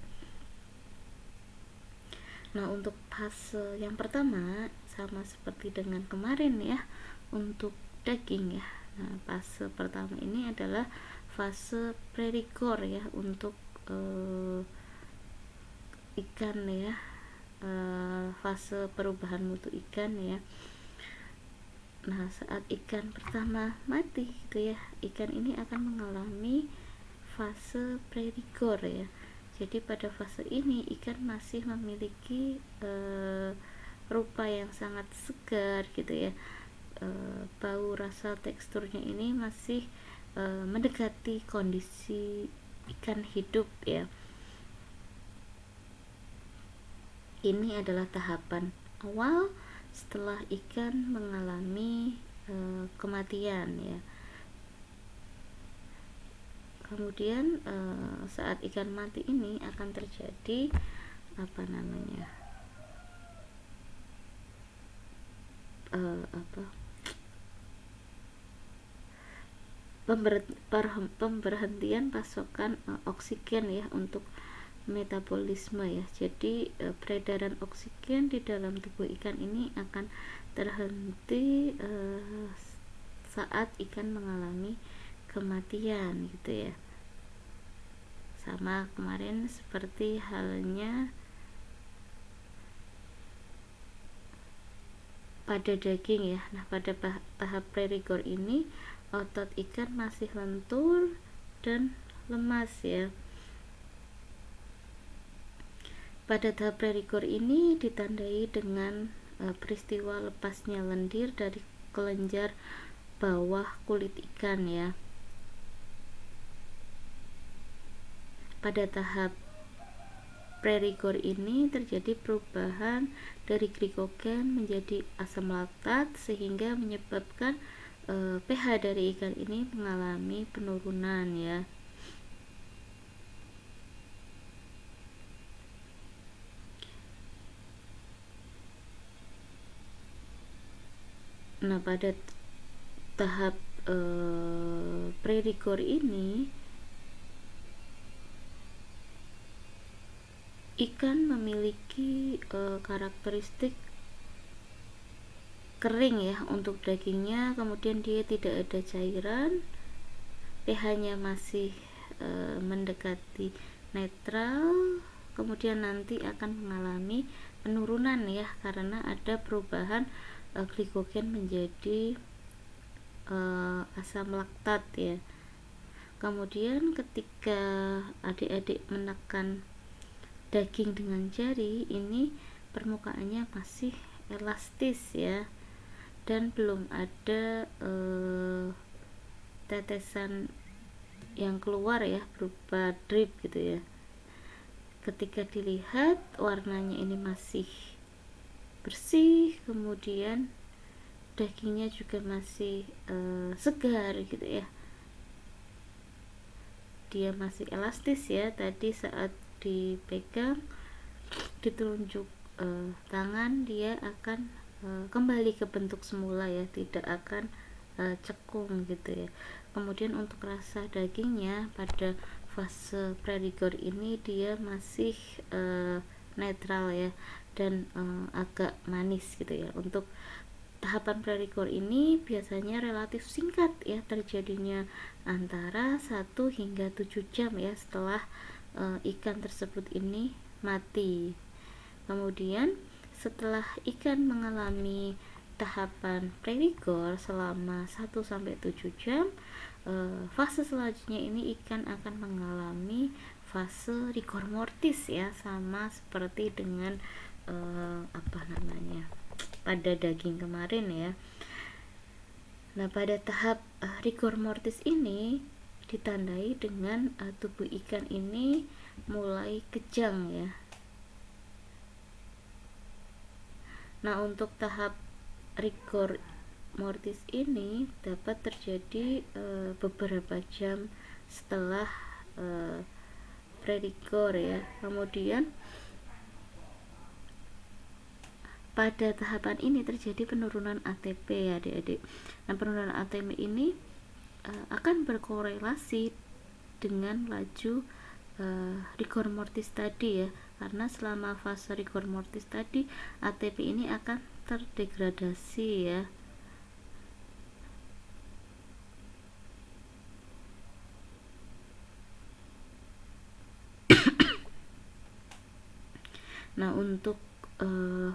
Nah, untuk fase yang pertama sama seperti dengan kemarin ya, untuk daging ya. Nah, fase pertama ini adalah fase pre-rigor ya, untuk ikan ya, fase perubahan mutu ikan ya. Nah, saat ikan pertama mati gitu ya, ikan ini akan mengalami fase pre-rigor ya. Jadi pada fase ini ikan masih memiliki rupa yang sangat segar gitu ya. Bau, rasa, teksturnya ini masih mendekati kondisi ikan hidup ya. Ini adalah tahapan awal setelah ikan mengalami kematian ya. Kemudian saat ikan mati ini akan terjadi pemberhentian pasokan oksigen ya untuk metabolisme ya. Jadi peredaran oksigen di dalam tubuh ikan ini akan terhenti saat ikan mengalami kematian gitu ya. Sama kemarin seperti halnya pada daging ya. Nah, pada tahap pre-rigor ini otot ikan masih lentur dan lemas ya. Pada tahap pre-rigor ini ditandai dengan peristiwa lepasnya lendir dari kelenjar bawah kulit ikan ya. Pada tahap pre-rigor ini terjadi perubahan dari glikogen menjadi asam laktat, sehingga menyebabkan pH dari ikan ini mengalami penurunan ya. Nah, pada tahap pre-rigor ini ikan memiliki karakteristik kering ya untuk dagingnya, kemudian dia tidak ada cairan, pH-nya masih mendekati netral, kemudian nanti akan mengalami penurunan ya, karena ada perubahan glikogen menjadi asam laktat ya. Kemudian ketika adik-adik menekan daging dengan jari, ini permukaannya masih elastis ya, dan belum ada tetesan yang keluar ya berupa drip gitu ya. Ketika dilihat warnanya ini masih bersih, kemudian dagingnya juga masih segar gitu ya, dia masih elastis ya. Tadi saat dipegang di telunjuk tangan, dia akan kembali ke bentuk semula ya, tidak akan cekung gitu ya. Kemudian untuk rasa dagingnya pada fase pre-rigor ini dia masih netral ya, dan agak manis gitu ya. Untuk tahapan pre-rigor ini biasanya relatif singkat ya, terjadinya antara 1 hingga 7 jam ya setelah ikan tersebut ini mati. Kemudian setelah ikan mengalami tahapan pre-rigor selama 1-7 jam, fase selanjutnya ini ikan akan mengalami fase rigor mortis ya, sama seperti dengan pada daging kemarin ya. Nah, pada tahap rigor mortis ini ditandai dengan tubuh ikan ini mulai kejang ya. Nah, untuk tahap rigor mortis ini dapat terjadi beberapa jam setelah pre-rigor ya. Kemudian pada tahapan ini terjadi penurunan ATP ya adik-adik. Nah, penurunan ATP ini akan berkorelasi dengan laju rigor mortis tadi ya, karena selama fase rigor mortis tadi ATP ini akan terdegradasi ya. Nah, untuk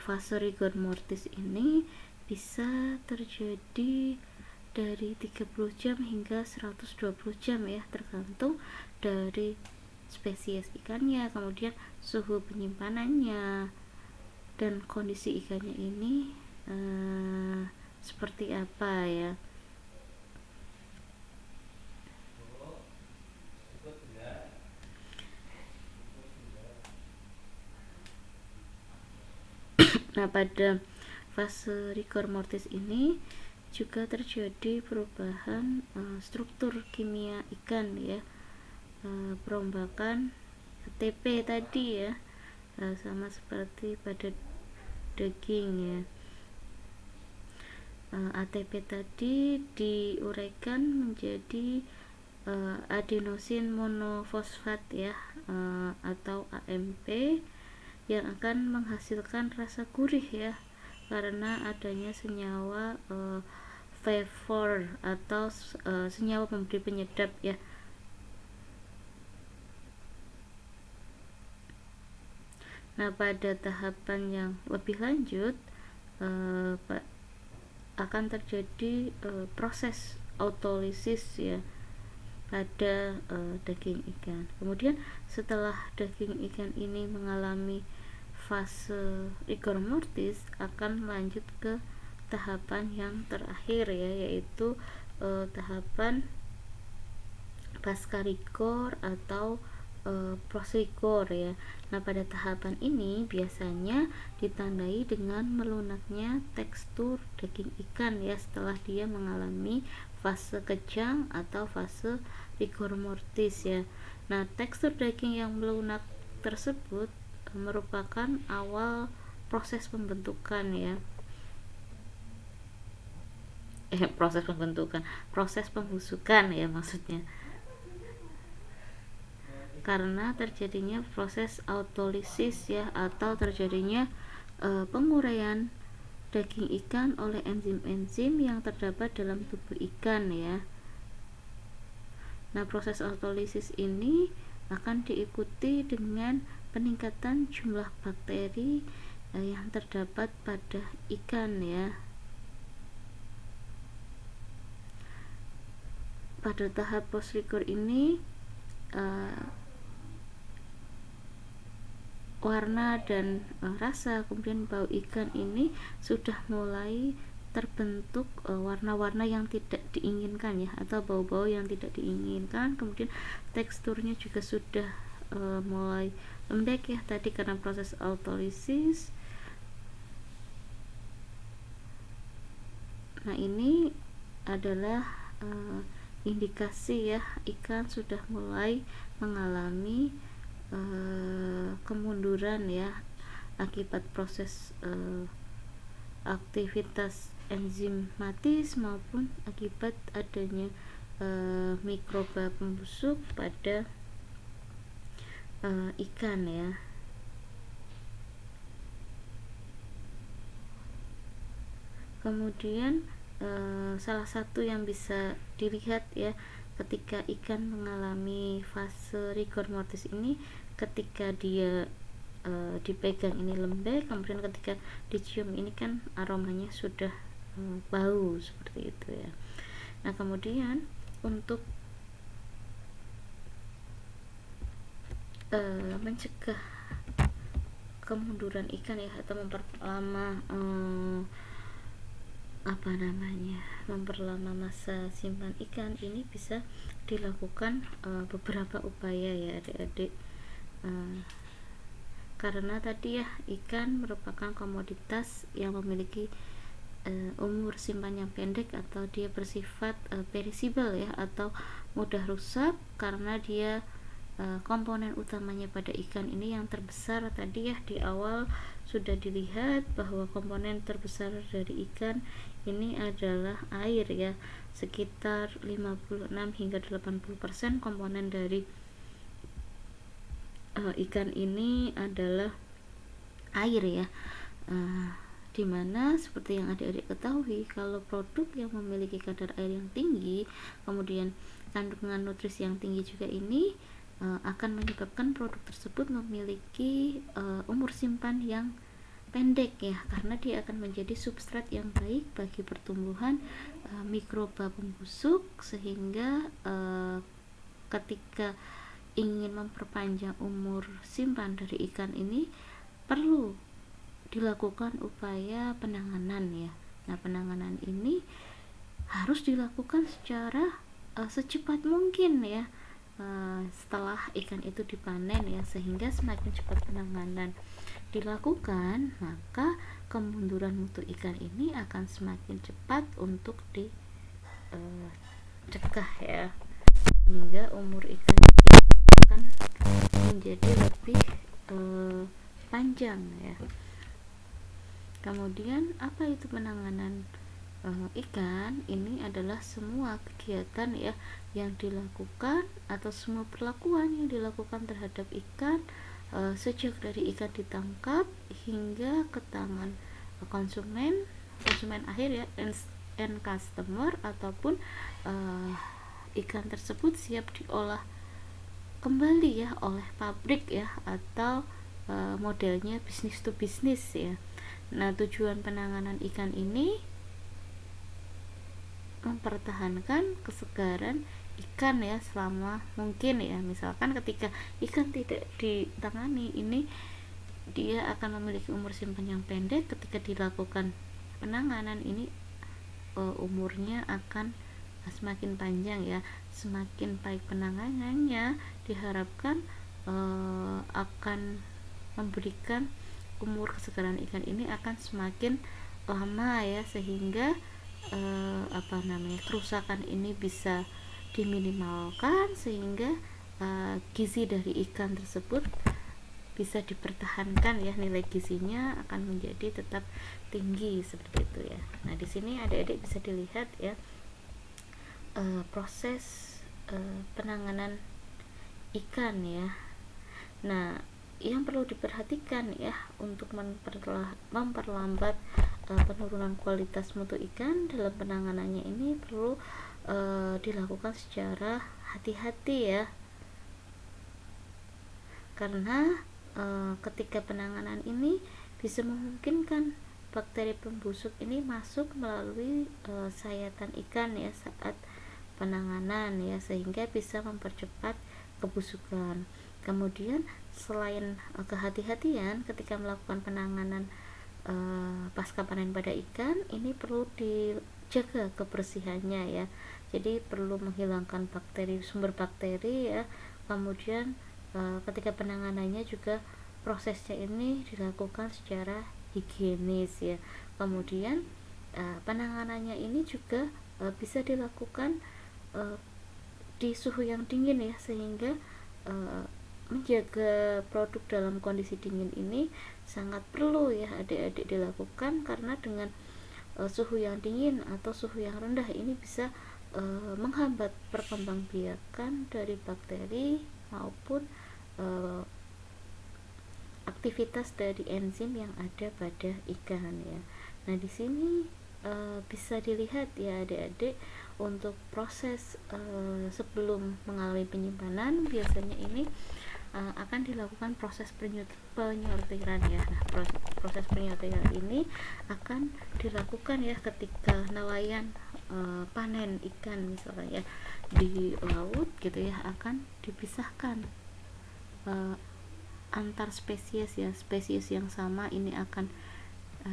fase rigor mortis ini bisa terjadi dari 30 jam hingga 120 jam ya, tergantung dari spesies ikannya, kemudian suhu penyimpanannya, dan kondisi ikannya ini seperti apa ya. Nah, pada fase rigor mortis ini juga terjadi perubahan struktur kimia ikan ya, perombakan ATP tadi ya, sama seperti pada daging ya. ATP tadi diuraikan menjadi adenosin monofosfat ya, atau AMP, yang akan menghasilkan rasa gurih ya, karena adanya senyawa flavor atau senyawa pemberi penyedap ya. Nah, pada tahapan yang lebih lanjut akan terjadi proses autolisis ya pada daging ikan. Kemudian setelah daging ikan ini mengalami fase rigor mortis, akan lanjut ke tahapan yang terakhir ya, yaitu tahapan pasca rigor atau post-rigor ya. Nah, pada tahapan ini biasanya ditandai dengan melunaknya tekstur daging ikan ya, setelah dia mengalami fase kejang atau fase rigor mortis ya. Nah, tekstur daging yang melunak tersebut merupakan awal proses pembentukan ya. Proses pembusukan ya maksudnya, karena terjadinya proses autolisis ya, atau terjadinya penguraian daging ikan oleh enzim-enzim yang terdapat dalam tubuh ikan ya. Nah, proses autolisis ini akan diikuti dengan peningkatan jumlah bakteri yang terdapat pada ikan ya. Pada tahap post-rigor ini warna dan rasa kemudian bau ikan ini sudah mulai terbentuk warna-warna yang tidak diinginkan ya, atau bau-bau yang tidak diinginkan. Kemudian teksturnya juga sudah mulai lembek ya tadi karena proses autolisis. Nah, ini adalah indikasi ya ikan sudah mulai mengalami kemunduran ya akibat proses aktivitas enzimatis maupun akibat adanya mikroba pembusuk pada ikan ya. Kemudian salah satu yang bisa dilihat ya ketika ikan mengalami fase rigor mortis ini, ketika dia dipegang ini lembek, kemudian ketika dicium ini kan aromanya sudah bau seperti itu ya. Nah kemudian untuk mencegah kemunduran ikan ya atau memperlama memperlama masa simpan ikan, ini bisa dilakukan beberapa upaya ya adik-adik, karena tadi ya ikan merupakan komoditas yang memiliki umur simpan yang pendek atau dia bersifat perishable ya atau mudah rusak, karena dia komponen utamanya pada ikan ini yang terbesar tadi ya di awal sudah dilihat bahwa komponen terbesar dari ikan ini adalah air ya, sekitar 56 hingga 80% komponen dari ikan ini adalah air ya, dimana seperti yang adik-adik ketahui kalau produk yang memiliki kadar air yang tinggi kemudian kandungan nutrisi yang tinggi juga ini akan menyebabkan produk tersebut memiliki umur simpan yang pendek ya, karena dia akan menjadi substrat yang baik bagi pertumbuhan mikroba pembusuk, sehingga ketika ingin memperpanjang umur simpan dari ikan ini perlu dilakukan upaya penanganan ya. Nah penanganan ini harus dilakukan secara secepat mungkin ya setelah ikan itu dipanen ya, sehingga semakin cepat penanganan dilakukan maka kemunduran mutu ikan ini akan semakin cepat untuk dicegah ya, sehingga umur ikan akan menjadi lebih panjang ya. Kemudian apa itu penanganan ikan? Ini adalah semua kegiatan ya yang dilakukan atau semua perlakuan yang dilakukan terhadap ikan sejak dari ikan ditangkap hingga ke tangan konsumen akhir ya, end customer, ataupun ikan tersebut siap diolah kembali ya oleh pabrik ya, atau modelnya bisnis to bisnis ya. Nah tujuan penanganan ikan ini mempertahankan kesegaran ikan ya selama mungkin ya. Misalkan ketika ikan tidak ditangani ini dia akan memiliki umur simpan yang pendek, ketika dilakukan penanganan ini umurnya akan semakin panjang ya. Semakin baik penanganannya diharapkan akan memberikan umur kesegaran ikan ini akan semakin lama ya, sehingga kerusakan ini bisa diminimalkan, sehingga gizi dari ikan tersebut bisa dipertahankan ya, nilai gizinya akan menjadi tetap tinggi seperti itu ya. Nah di sini adik-adik bisa dilihat ya proses penanganan ikan ya. Nah yang perlu diperhatikan ya untuk memperlambat penurunan kualitas mutu ikan dalam penanganannya ini perlu dilakukan secara hati-hati ya, karena ketika penanganan ini bisa memungkinkan bakteri pembusuk ini masuk melalui sayatan ikan ya saat penanganan ya, sehingga bisa mempercepat kebusukan. Kemudian selain kehati-hatian ketika melakukan penanganan pasca panen pada ikan, ini perlu dijaga kebersihannya ya, jadi perlu menghilangkan sumber bakteri ya. Kemudian ketika penanganannya juga prosesnya ini dilakukan secara higienis ya. Kemudian penanganannya ini juga bisa dilakukan di suhu yang dingin ya, sehingga menjaga produk dalam kondisi dingin ini sangat perlu ya adik-adik dilakukan, karena dengan suhu yang dingin atau suhu yang rendah ini bisa menghambat perkembangbiakan dari bakteri maupun aktivitas dari enzim yang ada pada ikan ya. Nah di sini bisa dilihat ya adik-adik, untuk proses sebelum mengalami penyimpanan biasanya ini akan dilakukan proses penyortiran ya. Nah proses penyortiran ini akan dilakukan ya ketika nelayan panen ikan misalnya ya di laut gitu ya, akan dipisahkan antar spesies ya. Spesies yang sama ini akan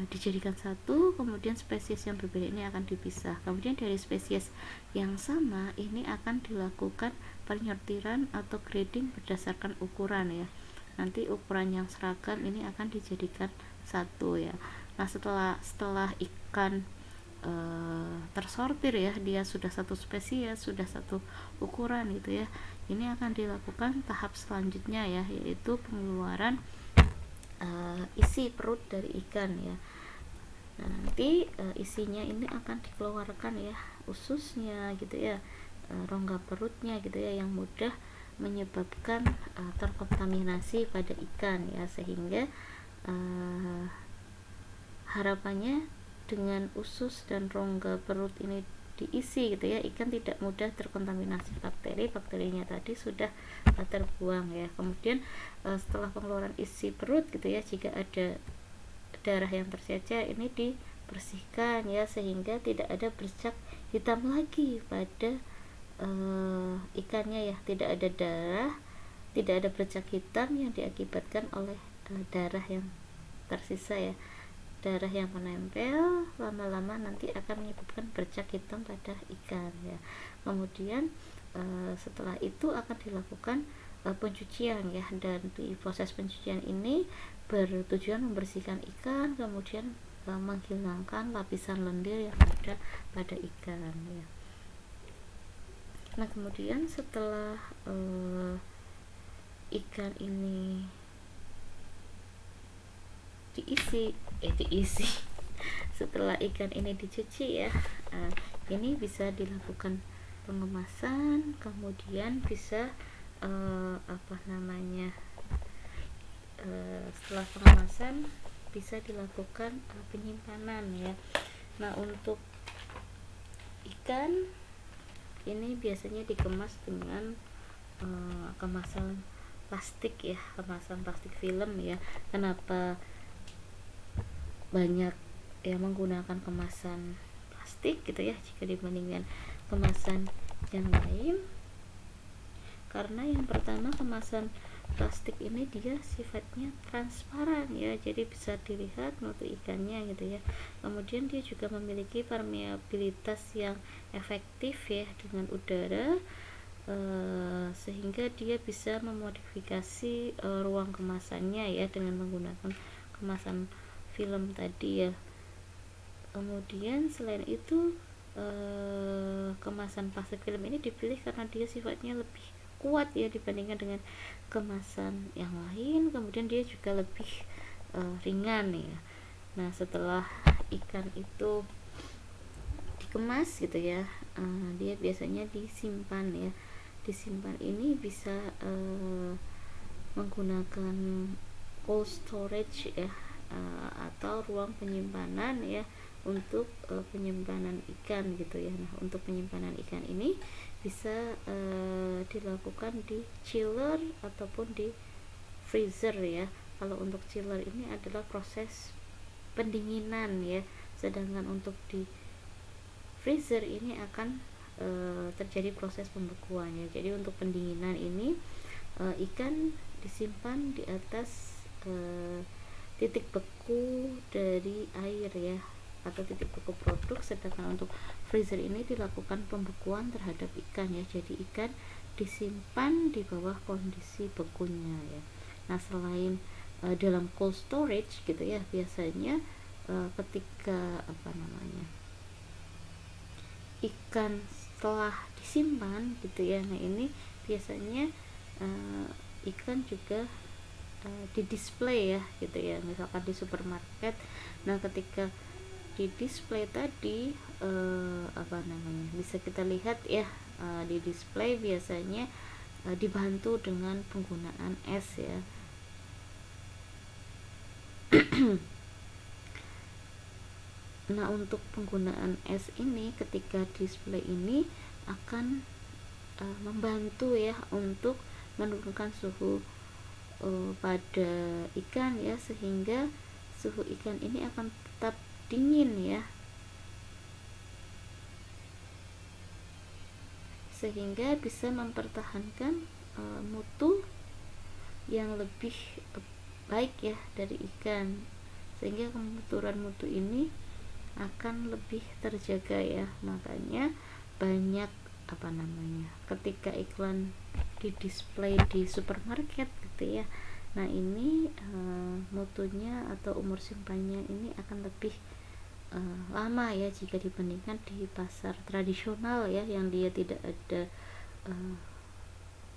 dijadikan satu, kemudian spesies yang berbeda ini akan dipisah. Kemudian dari spesies yang sama ini akan dilakukan penyortiran atau grading berdasarkan ukuran ya. Nanti ukuran yang seragam ini akan dijadikan satu ya. Nah setelah ikan tersortir ya, dia sudah satu spesies, sudah satu ukuran gitu ya, ini akan dilakukan tahap selanjutnya ya, yaitu pengeluaran isi perut dari ikan ya. Nah nanti isinya ini akan dikeluarkan ya, ususnya gitu ya, rongga perutnya gitu ya, yang mudah menyebabkan terkontaminasi pada ikan ya, sehingga harapannya dengan usus dan rongga perut ini diisi gitu ya, ikan tidak mudah terkontaminasi bakteri. Bakterinya tadi sudah terbuang ya. Kemudian setelah pengeluaran isi perut gitu ya, jika ada darah yang tercecer ini dibersihkan ya, sehingga tidak ada bercak hitam lagi pada ikannya ya. Tidak ada darah, tidak ada bercak hitam yang diakibatkan oleh darah yang tersisa ya. Darah yang menempel lama-lama nanti akan menyebabkan bercak hitam pada ikan ya. Kemudian setelah itu akan dilakukan pencucian ya, dan di proses pencucian ini bertujuan membersihkan ikan, kemudian menghilangkan lapisan lendir yang ada pada ikan ya. Nah kemudian setelah ikan ini diisi setelah ikan ini dicuci ya, ini bisa dilakukan pengemasan, kemudian bisa setelah pengemasan bisa dilakukan penyimpanan ya. Nah untuk ikan ini biasanya dikemas dengan kemasan plastik ya, kemasan plastik film ya. Kenapa banyak yang menggunakan kemasan plastik gitu ya jika dibandingkan kemasan yang lain? Karena yang pertama, kemasan plastik ini dia sifatnya transparan ya, jadi bisa dilihat mutu ikannya gitu ya. Kemudian dia juga memiliki permeabilitas yang efektif ya dengan udara, sehingga dia bisa memodifikasi ruang kemasannya ya dengan menggunakan kemasan film tadi ya. Kemudian selain itu kemasan plastik film ini dipilih karena dia sifatnya lebih kuat ya dibandingkan dengan kemasan yang lain. Kemudian dia juga lebih ringan ya. Nah setelah ikan itu dikemas gitu ya, dia biasanya disimpan ya. Disimpan ini bisa menggunakan cold storage ya, atau ruang penyimpanan ya, untuk penyimpanan ikan gitu ya. Nah untuk penyimpanan ikan ini bisa dilakukan di chiller ataupun di freezer ya. Kalau untuk chiller ini adalah proses pendinginan ya, sedangkan untuk di freezer ini akan terjadi proses pembekuan ya. Jadi untuk pendinginan ini ikan disimpan di atas titik beku dari air ya, atau titik beku produk, sedangkan untuk freezer ini dilakukan pembekuan terhadap ikan ya. Jadi ikan disimpan di bawah kondisi bekunya ya. Nah selain dalam cold storage gitu ya, biasanya ketika ikan setelah disimpan gitu ya, nah ini biasanya ikan juga di display ya gitu ya, misalkan di supermarket. Nah ketika di display tadi bisa kita lihat ya, di display biasanya dibantu dengan penggunaan es ya. Nah untuk penggunaan es ini, ketika display ini akan membantu ya untuk menurunkan suhu pada ikan ya, sehingga suhu ikan ini akan tetap dingin ya, sehingga bisa mempertahankan mutu yang lebih baik ya dari ikan, sehingga kemunduran mutu ini akan lebih terjaga ya. Makanya banyak ketika iklan di display di supermarket gitu ya, nah ini mutunya atau umur simpannya ini akan lebih lama ya jika dibandingkan di pasar tradisional ya, yang dia tidak ada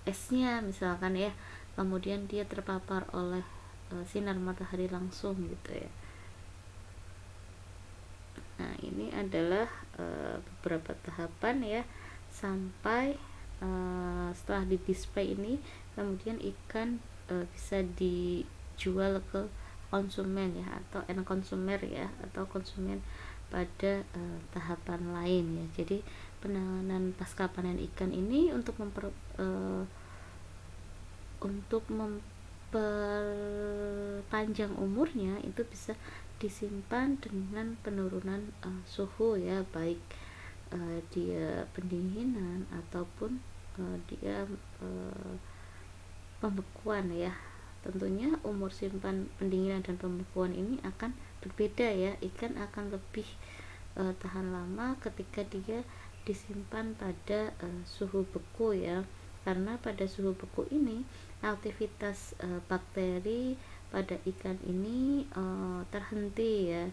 esnya misalkan ya, kemudian dia terpapar oleh sinar matahari langsung gitu ya. Nah ini adalah beberapa tahapan ya, sampai setelah di display ini kemudian ikan bisa dijual ke konsumen ya, atau end consumer ya, atau konsumen pada tahapan lain ya. Jadi penanganan pasca panen ikan ini untuk memperpanjang umurnya itu bisa disimpan dengan penurunan suhu ya, baik dia pendinginan ataupun dia pembekuan ya. Tentunya umur simpan pendinginan dan pembekuan ini akan berbeda ya. Ikan akan lebih tahan lama ketika dia disimpan pada suhu beku ya, karena pada suhu beku ini aktivitas bakteri pada ikan ini terhenti ya,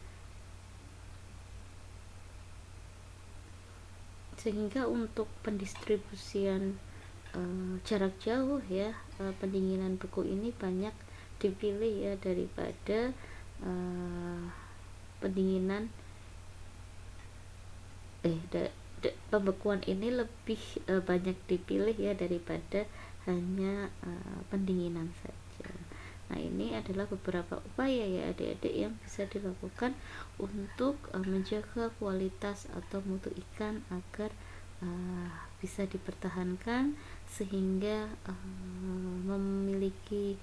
sehingga untuk pendistribusian jarak jauh ya, pendinginan beku ini banyak dipilih ya daripada pendinginan pembekuan ini lebih banyak dipilih ya daripada hanya pendinginan saja. Nah ini adalah beberapa upaya ya adik-adik yang bisa dilakukan untuk menjaga kualitas atau mutu ikan agar bisa dipertahankan, sehingga memiliki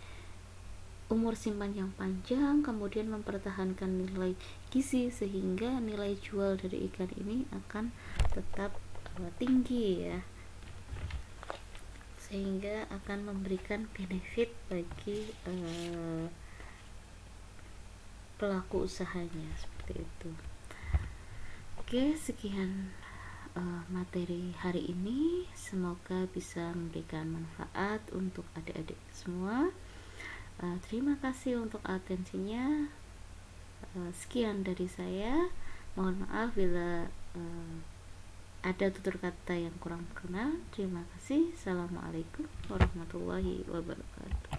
umur simpan yang panjang, kemudian mempertahankan nilai gizi, sehingga nilai jual dari ikan ini akan tetap tinggi ya, sehingga akan memberikan benefit bagi pelaku usahanya, seperti itu. Oke, sekian materi hari ini, semoga bisa memberikan manfaat untuk adik-adik semua. Terima kasih untuk atensinya. Sekian dari saya, mohon maaf bila ada tutur kata yang kurang berkenan. Terima kasih. Assalamualaikum warahmatullahi wabarakatuh.